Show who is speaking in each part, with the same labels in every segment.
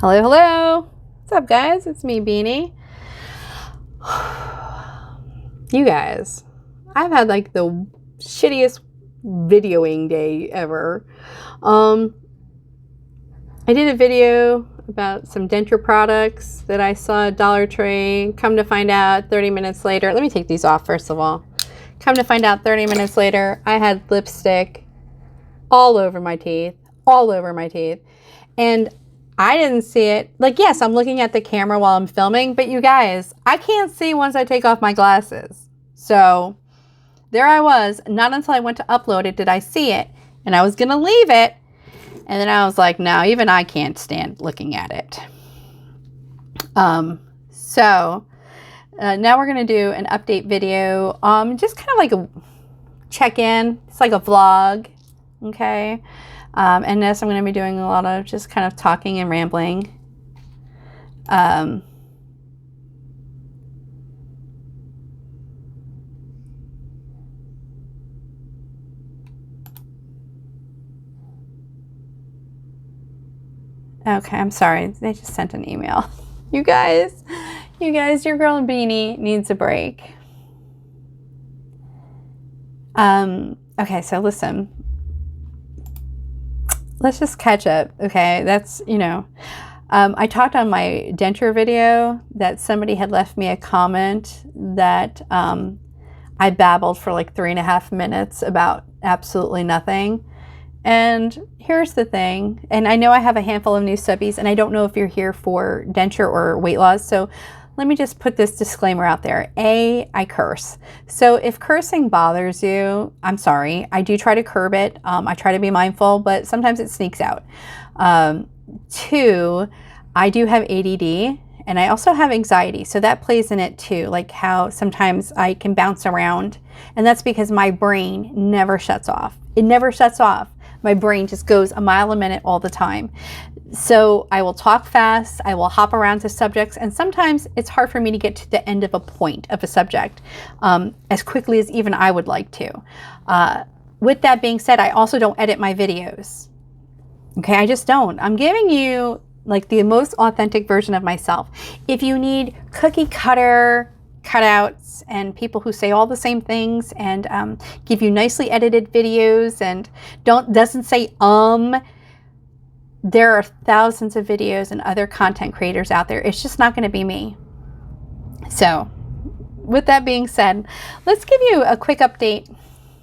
Speaker 1: Hello, hello. What's up, guys? It's me, Beanie. You guys, I've had like the shittiest videoing day ever. I did a video about some Denture products that I saw at Dollar Tree. Come to find out 30 minutes later, let me take these off first of all. Come to find out 30 minutes later, I had lipstick all over my teeth. And I didn't see it. Like, yes, I'm looking at the camera while I'm filming, but you guys, I can't see once I take off my glasses. So there I was. Not until I went to upload it did I see it. And I was going to leave it. And then I was like, no, even I can't stand looking at it. Now we're going to do an update video. Just kind of like a check-in. It's like a vlog. Okay. And this, I'm going to be doing a lot of just kind of talking and rambling. Okay, I'm sorry. They just sent an email. You guys, your girl and Beanie needs a break. Okay, so listen. Let's just catch up, okay? That's, I talked on my Denture video that somebody had left me a comment that I babbled for like 3.5 minutes about absolutely nothing. And here's the thing, and I know I have a handful of new subbies, and I don't know if you're here for Denture or weight loss, so let me just put this disclaimer out there. A, I curse. So if cursing bothers you, I'm sorry. I do try to curb it. I try to be mindful, but sometimes it sneaks out. 2, I do have ADD, and I also have anxiety. So that plays in it too, like how sometimes I can bounce around. And that's because my brain never shuts off. It never shuts off. My brain just goes a mile a minute all the time. So I will talk fast, I will hop around to subjects, and sometimes it's hard for me to get to the end of a point of a subject as quickly as even I would like to. With that being said, I also don't edit my videos. Okay, I just don't. I'm giving you like the most authentic version of myself. If you need cookie cutter cutouts and people who say all the same things and give you nicely edited videos and doesn't say there are thousands of videos and other content creators out there. It's just not going to be me. So with that being said, let's give you a quick update.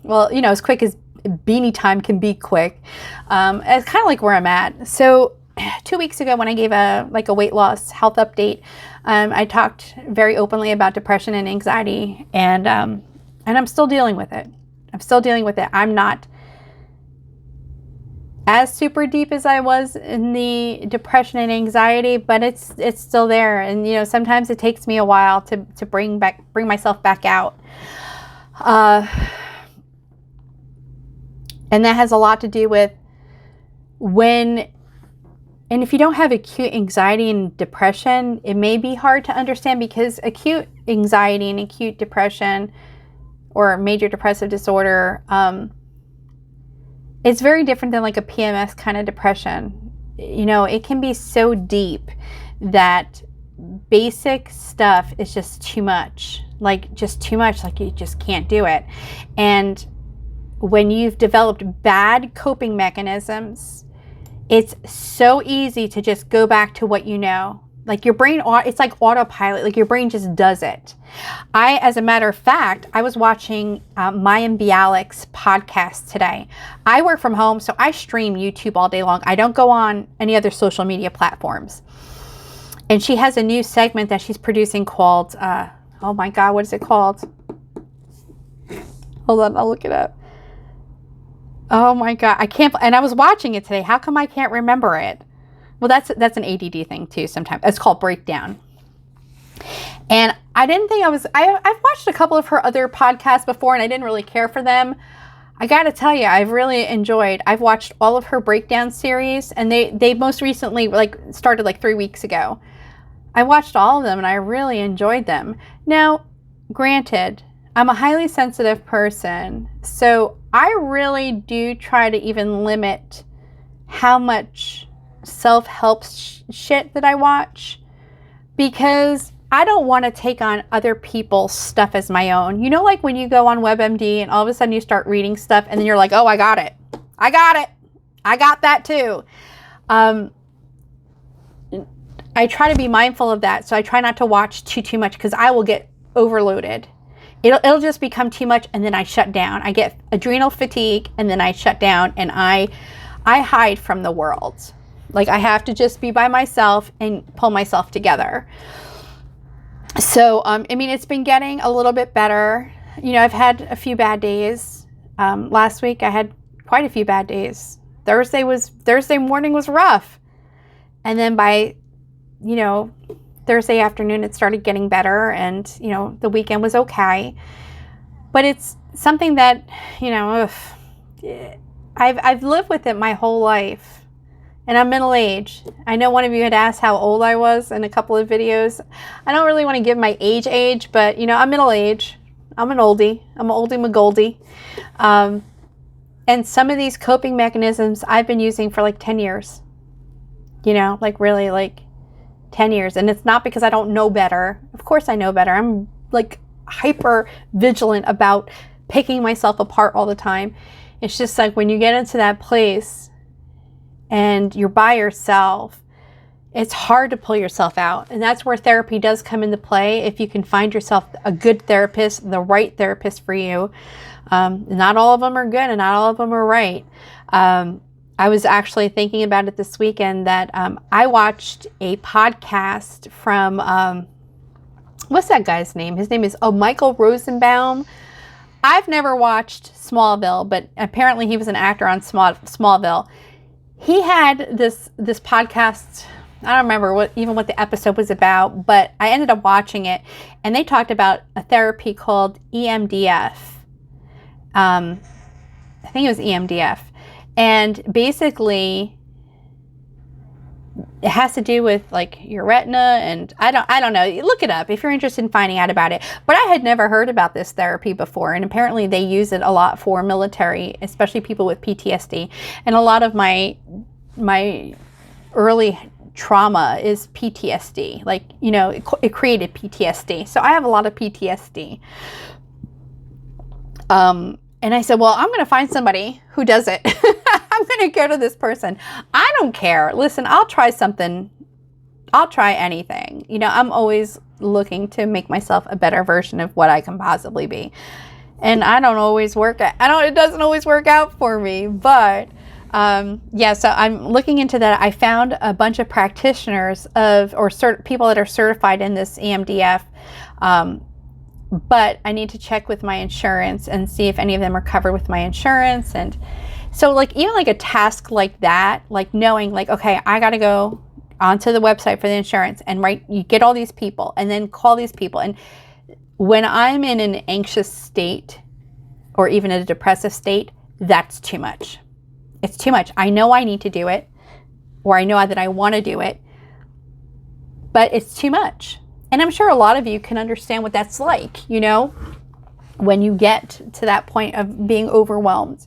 Speaker 1: Well, as quick as Beanie time can be quick. It's kind of like where I'm at. So 2 weeks ago when I gave a weight loss health update, I talked very openly about depression and anxiety, and I'm still dealing with it. I'm not as super deep as I was in the depression and anxiety, but it's still there. And sometimes it takes me a while to bring myself back out. And that has a lot to do with and if you don't have acute anxiety and depression, it may be hard to understand, because acute anxiety and acute depression or major depressive disorder, it's very different than like a PMS kind of depression. It can be so deep that basic stuff is just too much, like you just can't do it. And when you've developed bad coping mechanisms, it's so easy to just go back to what you know. Like your brain, it's like autopilot, like your brain just does it. As a matter of fact, I was watching Mayim Bialik's podcast today. I work from home, so I stream YouTube all day long. I don't go on any other social media platforms. And she has a new segment that she's producing called, oh my God, what is it called? Hold on, I'll look it up. Oh my God, I can't, and I was watching it today. How come I can't remember it? Well, that's an ADD thing too sometimes. It's called Breakdown. And I didn't think I've watched a couple of her other podcasts before, and I didn't really care for them. I got to tell you, I've watched all of her Breakdown series, and they most recently started 3 weeks ago. I watched all of them, and I really enjoyed them. Now, granted, I'm a highly sensitive person, so I really do try to even limit how much self-help shit that I watch, because I don't want to take on other people's stuff as my own. You know, like when you go on WebMD and all of a sudden you start reading stuff and then you're like, oh, I got it. I got that too. I try to be mindful of that. So I try not to watch too much, because I will get overloaded. It'll just become too much, and then I shut down. I get adrenal fatigue, and then I shut down, and I hide from the world. Like, I have to just be by myself and pull myself together. So, I mean, it's been getting a little bit better. You know, I've had a few bad days. Last week I had quite a few bad days. Thursday morning was rough. And then by, you know, Thursday afternoon, it started getting better, and, you know, the weekend was okay. But it's something that, you know, I've lived with it my whole life, and I'm middle aged. I know one of you had asked how old I was in a couple of videos. I don't really want to give my age, but, you know, I'm middle aged. I'm an oldie. I'm an oldie McGoldie. And some of these coping mechanisms I've been using for like 10 years. You know, like really like 10 years. And it's not because I don't know better. Of course I know better. I'm like hyper vigilant about picking myself apart all the time. It's just like when you get into that place and you're by yourself, it's hard to pull yourself out. And that's where therapy does come into play. If you can find yourself a good therapist, the right therapist for you. Not all of them are good, and not all of them are right. I was actually thinking about it this weekend that I watched a podcast from, what's that guy's name? His name is Michael Rosenbaum. I've never watched Smallville, but apparently he was an actor on Smallville. He had this podcast. I don't remember what the episode was about, but I ended up watching it, and they talked about a therapy called EMDF. I think it was EMDF. And basically, it has to do with like your retina, and I don't know. Look it up if you're interested in finding out about it. But I had never heard about this therapy before, and apparently they use it a lot for military, especially people with PTSD. And a lot of my early trauma is PTSD. Like, you know, it created PTSD. So I have a lot of PTSD. And I said, well, I'm going to find somebody who does it. I'm going to go to this person. I don't care. Listen, I'll try something. I'll try anything. You know, I'm always looking to make myself a better version of what I can possibly be. And it doesn't always work out for me, but, yeah, so I'm looking into that. I found a bunch of practitioners people that are certified in this EMDF, but I need to check with my insurance and see if any of them are covered with my insurance. And so like, even like a task like that, like knowing like, okay, I got to go onto the website for the insurance and you get all these people and then call these people. And when I'm in an anxious state or even a depressive state, that's too much. It's too much. I know I need to do it, or I know that I want to do it, but it's too much. And I'm sure a lot of you can understand what that's like, you know, when you get to that point of being overwhelmed.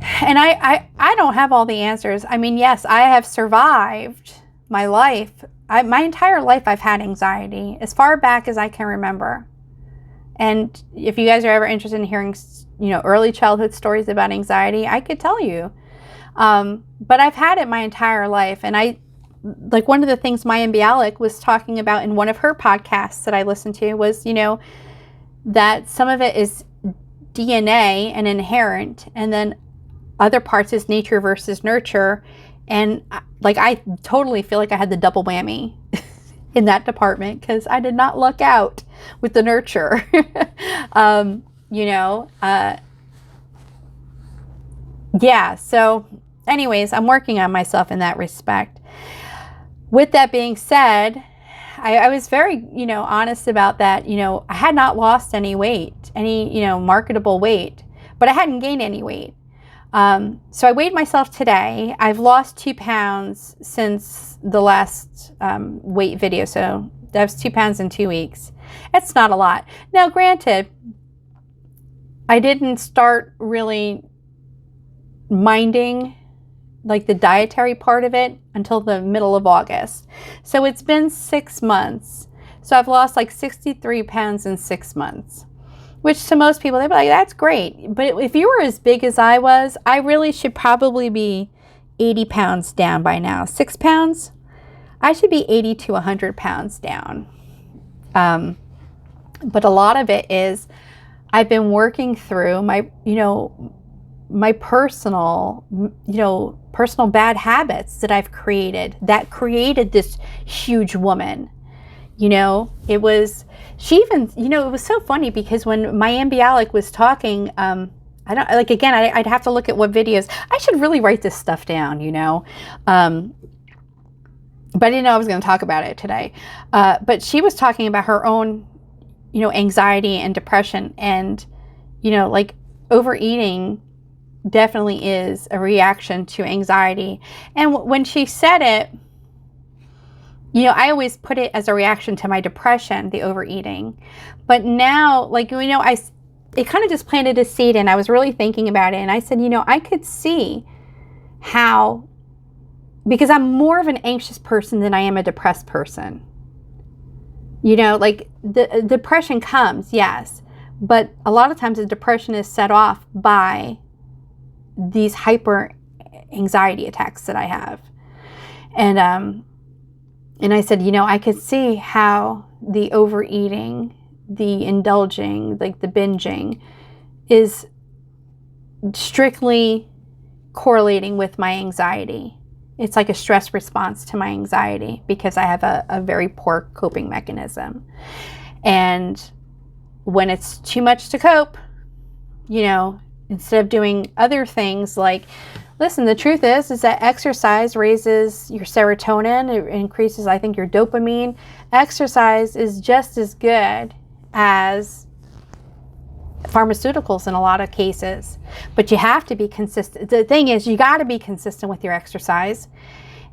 Speaker 1: And I don't have all the answers. I mean, yes, I have survived my life. My entire life I've had anxiety as far back as I can remember. And if you guys are ever interested in hearing, you know, early childhood stories about anxiety, I could tell you. But I've had it my entire life. And like one of the things Maya Bialik was talking about in one of her podcasts that I listened to was, you know, that some of it is DNA and inherent, and then other parts is nature versus nurture. And like, I totally feel like I had the double whammy in that department because I did not luck out with the nurture. Yeah. So anyways, I'm working on myself in that respect. With that being said, I was very, you know, honest about that. You know, I had not lost any weight, any, you know, marketable weight, but I hadn't gained any weight. So I weighed myself today. I've lost 2 pounds since the last weight video. So that was 2 pounds in 2 weeks. It's not a lot. Now, granted, I didn't start really minding like the dietary part of it until the middle of August. So it's been 6 months. So I've lost like 63 pounds in 6 months, which to most people, they'd be like, that's great. But if you were as big as I was, I really should probably be 80 pounds down by now. 6 pounds, I should be 80 to 100 pounds down. But a lot of it is I've been working through my, my personal bad habits that I've created that created this huge woman. It was so funny because when my ambulance was talking, I'd have to look at what videos. I should really write this stuff down, but I didn't know I was going to talk about it today. But she was talking about her own, anxiety and depression, and, like overeating definitely is a reaction to anxiety. And when she said it, I always put it as a reaction to my depression, the overeating. But now, it kind of just planted a seed, and I was really thinking about it. And I said, I could see how, because I'm more of an anxious person than I am a depressed person. The depression comes, yes. But a lot of times the depression is set off by these hyper anxiety attacks that I have. And I said, I could see how the overeating, the indulging, like the binging, is strictly correlating with my anxiety. It's like a stress response to my anxiety because I have a very poor coping mechanism. And when it's too much to cope, instead of doing other things like, listen, the truth is that exercise raises your serotonin. It increases, I think, your dopamine. Exercise is just as good as pharmaceuticals in a lot of cases, but you have to be consistent. The thing is, you got to be consistent with your exercise.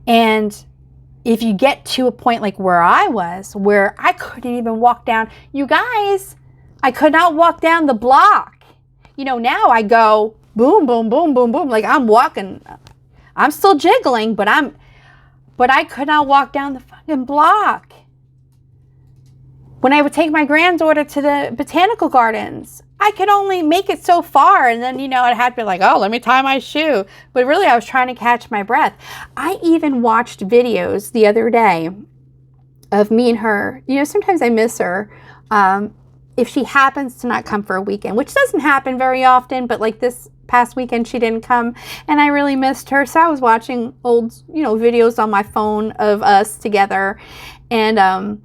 Speaker 1: And if you get to a point like where I was, where I couldn't even walk down, you guys, I could not walk down the block. Now I go boom, boom, boom, boom, boom. Like I'm walking, I'm still jiggling, but I could not walk down the fucking block. When I would take my granddaughter to the botanical gardens, I could only make it so far. And then, I'd have to be like, oh, let me tie my shoe. But really, I was trying to catch my breath. I even watched videos the other day of me and her. Sometimes I miss her. If she happens to not come for a weekend, which doesn't happen very often, but like this past weekend, she didn't come and I really missed her. So I was watching old, videos on my phone of us together. And,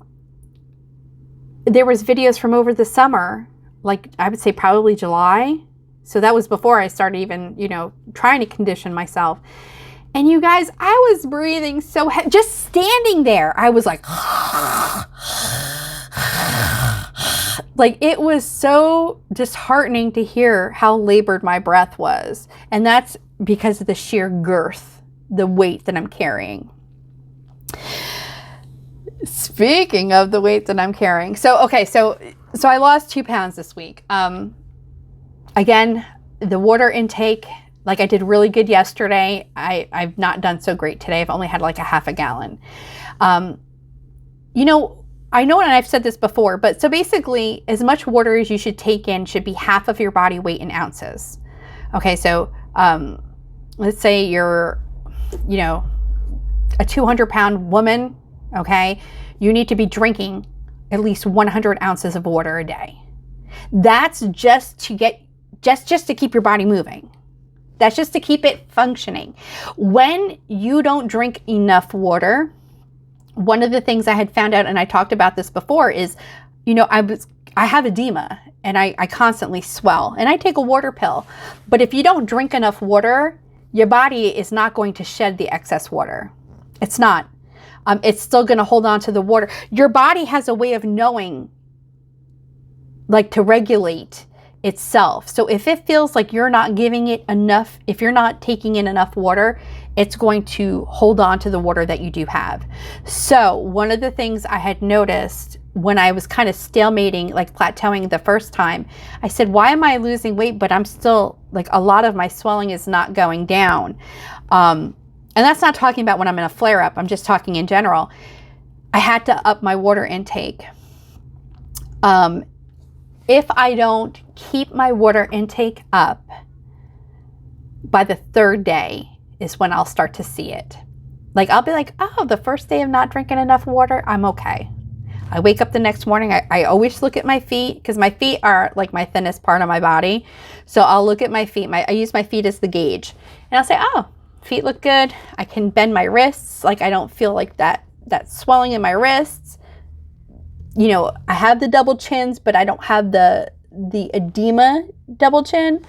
Speaker 1: there was videos from over the summer, like I would say probably July. So that was before I started even, trying to condition myself. And you guys, I was breathing so heavy, just standing there. I was like, like it was so disheartening to hear how labored my breath was. And that's because of the sheer girth, the weight that I'm carrying. Speaking of the weight that I'm carrying. So I lost 2 pounds this week. Again, the water intake, like I did really good yesterday. I've not done so great today. I've only had like a half a gallon. I know, and I've said this before, but so basically as much water as you should take in should be half of your body weight in ounces. Okay. So, let's say you're, a 200-pound woman. Okay, you need to be drinking at least 100 ounces of water a day. That's just to get, just to keep your body moving. That's just to keep it functioning. When you don't drink enough water, one of the things I had found out, and I talked about this before, is, I have edema and I constantly swell and I take a water pill. But if you don't drink enough water, your body is not going to shed the excess water. It's not. It's still going to hold on to the water. Your body has a way of knowing, like to regulate itself. So if it feels like you're not giving it enough, if you're not taking in enough water, it's going to hold on to the water that you do have. So one of the things I had noticed when I was kind of stalemating, like plateauing the first time, I said, why am I losing weight? But I'm still like, a lot of my swelling is not going down. And that's not talking about when I'm in a flare up. I'm just talking in general. I had to up my water intake. If I don't keep my water intake up, by the third day is when I'll start to see it. Like, I'll be like, oh, the first day of not drinking enough water, I'm okay. I wake up the next morning. I always look at my feet, because my feet are like my thinnest part of my body. So I'll look at my feet. I use my feet as the gauge. And I'll say, oh, feet look good. I can bend my wrists. Like, I don't feel like that swelling in my wrists. You know, I have the double chins, but I don't have the edema double chin.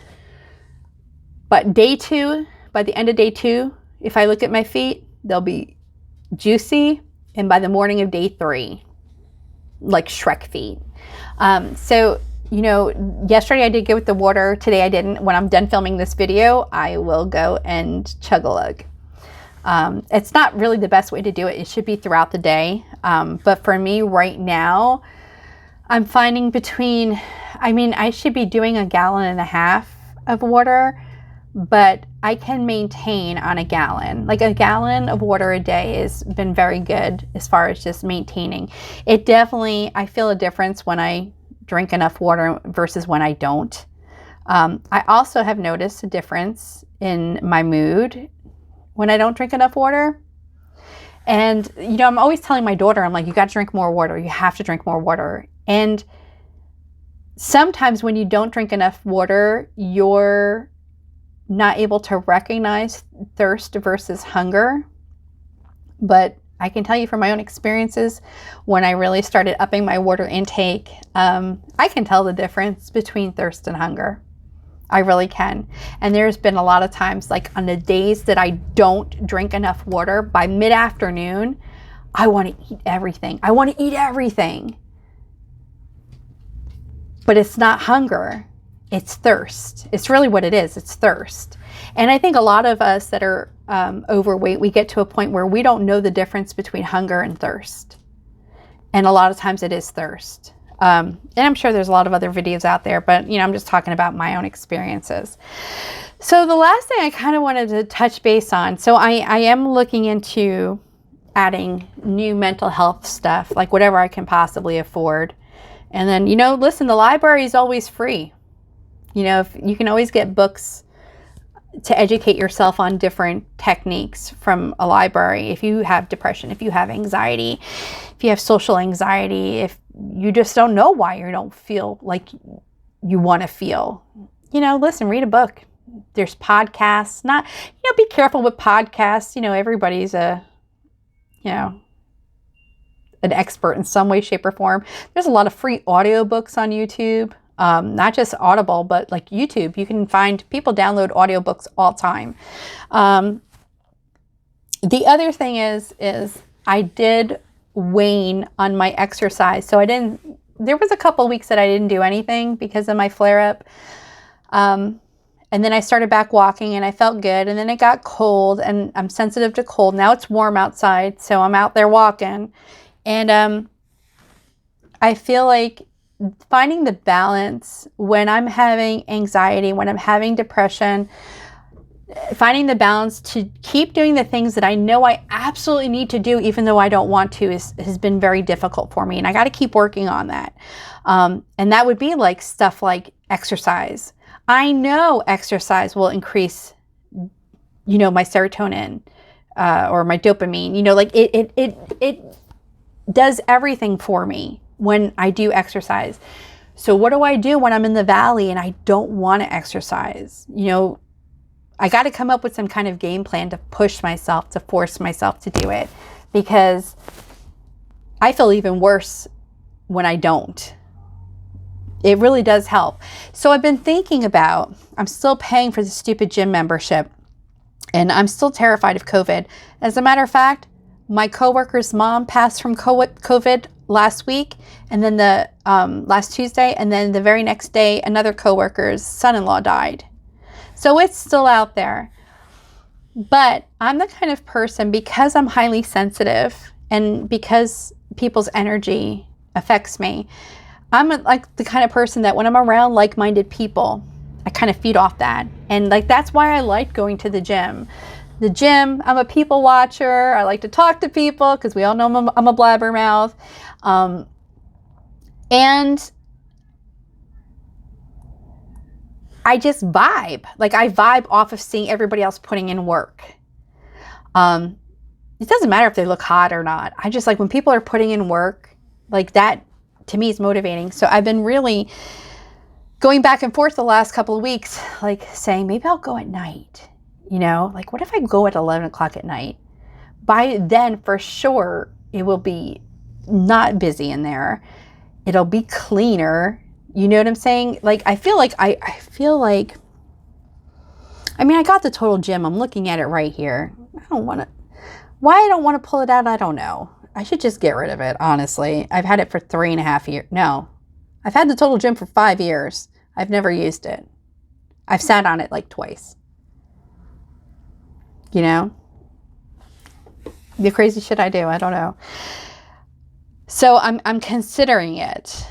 Speaker 1: But day 2, by the end of day 2, if I look at my feet, they'll be juicy. And by the morning of day 3, like Shrek feet. So, you know, yesterday I did go with the water. Today I didn't. When I'm done filming this video, I will go and chug a lug. It's not really the best way to do it. It should be throughout the day. But for me right now, I'm finding I should be doing 1.5 gallons of water, but I can maintain on 1 gallon. Like, 1 gallon of water a day has been very good as far as just maintaining. It definitely, I feel a difference when I drink enough water versus when I don't. I also have noticed a difference in my mood when I don't drink enough water. And, you know, I'm always telling my daughter, I'm like, you got to drink more water. You have to drink more water. And sometimes when you don't drink enough water, you're not able to recognize thirst versus hunger. But I can tell you from my own experiences, when I really started upping my water intake, I can tell the difference between thirst and hunger. I really can. And there's been a lot of times, like on the days that I don't drink enough water, by mid-afternoon, I want to eat everything. I want to eat everything. But it's not hunger. It's thirst. It's really what it is. It's thirst. And I think a lot of us that are overweight, we get to a point where we don't know the difference between hunger and thirst. And a lot of times it is thirst. And I'm sure there's a lot of other videos out there, but, you know, I'm just talking about my own experiences. So the last thing I kind of wanted to touch base on, so I am looking into adding new mental health stuff, like whatever I can possibly afford. And then, you know, listen, the library is always free. You know, if you can always get books to educate yourself on different techniques from a library. If you have depression, if you have anxiety, if you have social anxiety, if you just don't know why you don't feel like you want to feel, you know, listen, read a book. There's podcasts. Not, you know, be careful with podcasts. You know, everybody's an expert in some way, shape, or form. There's a lot of free audiobooks on YouTube. Not just Audible, but like YouTube. You can find people download audiobooks all the time. The other thing is I did wane on my exercise. So there was a couple weeks that I didn't do anything because of my flare up. And then I started back walking and I felt good. And then it got cold and I'm sensitive to cold. Now it's warm outside. So I'm out there walking and, I feel like finding the balance when I'm having anxiety, when I'm having depression, finding the balance to keep doing the things that I know I absolutely need to do, even though I don't want to, has been very difficult for me. And I got to keep working on that. And that would be like stuff like exercise. I know exercise will increase, you know, my serotonin, or my dopamine, you know, like it does everything for me when I do exercise. So what do I do when I'm in the valley and I don't want to exercise? You know, I got to come up with some kind of game plan to push myself, to force myself to do it, because I feel even worse when I don't. It really does help. So I've been thinking about, I'm still paying for the stupid gym membership and I'm still terrified of COVID. As a matter of fact, my coworker's mom passed from COVID last week, and then the last Tuesday, and then the very next day, another coworker's son-in-law died. So it's still out there. But I'm the kind of person, because I'm highly sensitive and because people's energy affects me, I'm like the kind of person that when I'm around like-minded people, I kind of feed off that. And like that's why I like going to the gym. the gym. I'm a people watcher. I like to talk to people because we all know I'm a blabbermouth. And I just vibe. Like I vibe off of seeing everybody else putting in work. It doesn't matter if they look hot or not. I just like when people are putting in work, like that to me is motivating. So I've been really going back and forth the last couple of weeks, like saying maybe I'll go at night. You know, like what if I go at 11 o'clock at night? By then, for sure, it will be not busy in there. It'll be cleaner. You know what I'm saying? Like, I feel like, I mean, I got the total gym. I'm looking at it right here. Why I don't want to pull it out, I don't know. I should just get rid of it, honestly. I've had it for 3.5 years. No, I've had the total gym for 5 years. I've never used it. I've sat on it like twice. You know? The crazy shit I do, I don't know. So I'm considering it.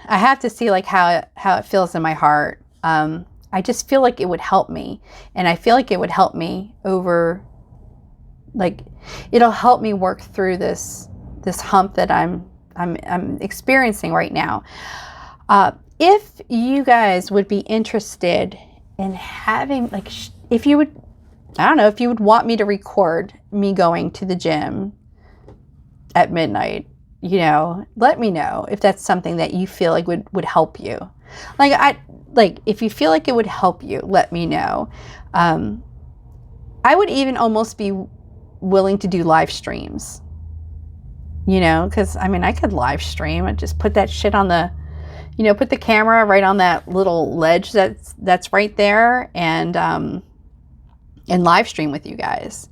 Speaker 1: I have to see like how it feels in my heart. I just feel like it would help me. And I feel like it would help me over, like, it'll help me work through this hump that I'm experiencing right now. If you guys would be interested in having, like, if you would, I don't know, if you would want me to record me going to the gym at midnight, you know, let me know if that's something that you feel like would help you. Like if you feel like it would help you, let me know. I would even almost be willing to do live streams, you know, because I mean, I could live stream and just put that shit on the, you know, put the camera right on that little ledge that's right there, and live stream with you guys.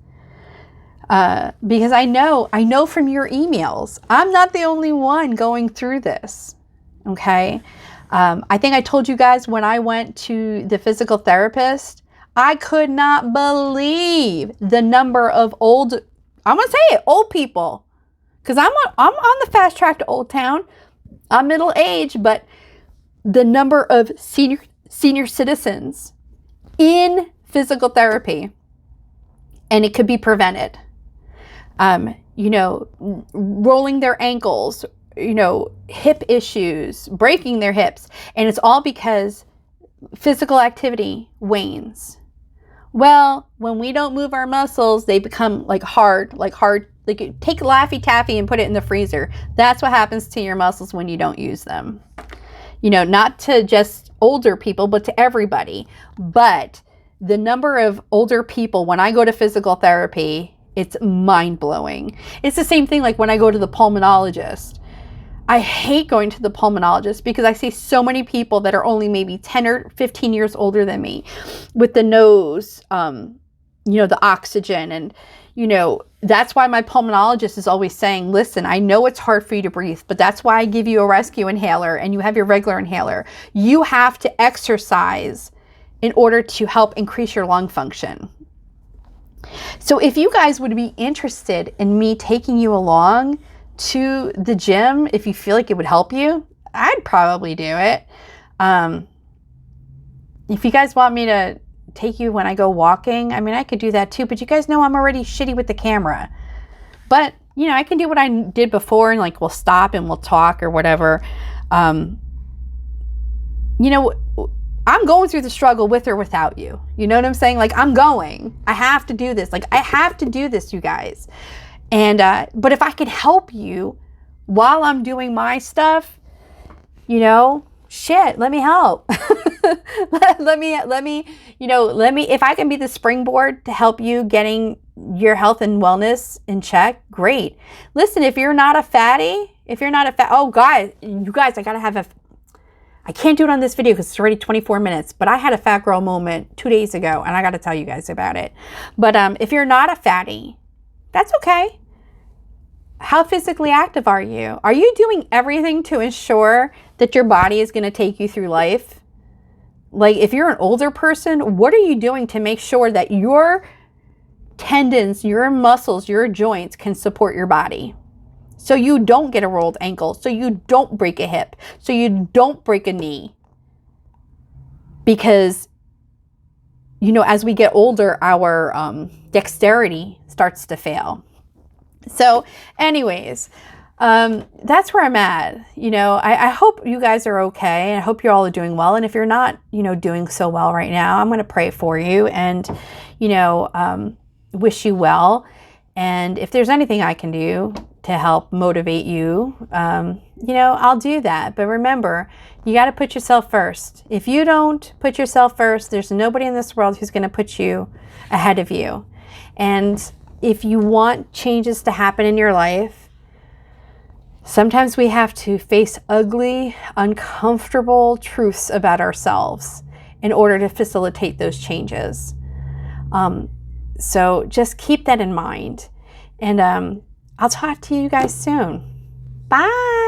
Speaker 1: Because I know from your emails, I'm not the only one going through this. Okay. I think I told you guys when I went to the physical therapist, I could not believe the number of I'm going to say it, old people. Cause I'm on the fast track to Old Town. I'm middle age, but the number of senior citizens in physical therapy, and it could be prevented. You know, rolling their ankles, you know, hip issues, breaking their hips. And it's all because physical activity wanes. Well, when we don't move our muscles, they become hard, like take Laffy Taffy and put it in the freezer. That's what happens to your muscles when you don't use them. You know, not to just older people, but to everybody. But the number of older people, when I go to physical therapy, it's mind-blowing. It's the same thing like when I go to the pulmonologist. I hate going to the pulmonologist because I see so many people that are only maybe 10 or 15 years older than me with the nose, you know, the oxygen. And, you know, that's why my pulmonologist is always saying, listen, I know it's hard for you to breathe, but that's why I give you a rescue inhaler and you have your regular inhaler. You have to exercise in order to help increase your lung function. So if you guys would be interested in me taking you along to the gym, if you feel like it would help you, I'd probably do it. If you guys want me to take you when I go walking, I mean, I could do that too, but you guys know I'm already shitty with the camera. But, you know, I can do what I did before and like we'll stop and we'll talk or whatever. You know, I'm going through the struggle with or without you. You know what I'm saying? Like, I'm going. I have to do this. Like, I have to do this, you guys. And, but if I can help you while I'm doing my stuff, you know, shit, let me help. let me, you know, if I can be the springboard to help you getting your health and wellness in check, great. Listen, if you're not a fatty, oh, guys, you guys, I can't do it on this video because it's already 24 minutes, but I had a fat girl moment 2 days ago and I got to tell you guys about it. But if you're not a fatty, that's okay. How physically active are you? Are you doing everything to ensure that your body is going to take you through life? Like if you're an older person, what are you doing to make sure that your tendons, your muscles, your joints can support your body? So you don't get a rolled ankle, so you don't break a hip, so you don't break a knee. Because you know, as we get older, our dexterity starts to fail. So anyways, that's where I'm at. You know, I hope you guys are okay. I hope you're all doing well. And if you're not, you know, doing so well right now, I'm going to pray for you and, you know, wish you well. And if there's anything I can do to help motivate you, you know, I'll do that. But remember, you got to put yourself first. If you don't put yourself first, there's nobody in this world who's going to put you ahead of you. And if you want changes to happen in your life, sometimes we have to face ugly, uncomfortable truths about ourselves in order to facilitate those changes. So just keep that in mind. And I'll talk to you guys soon. Bye.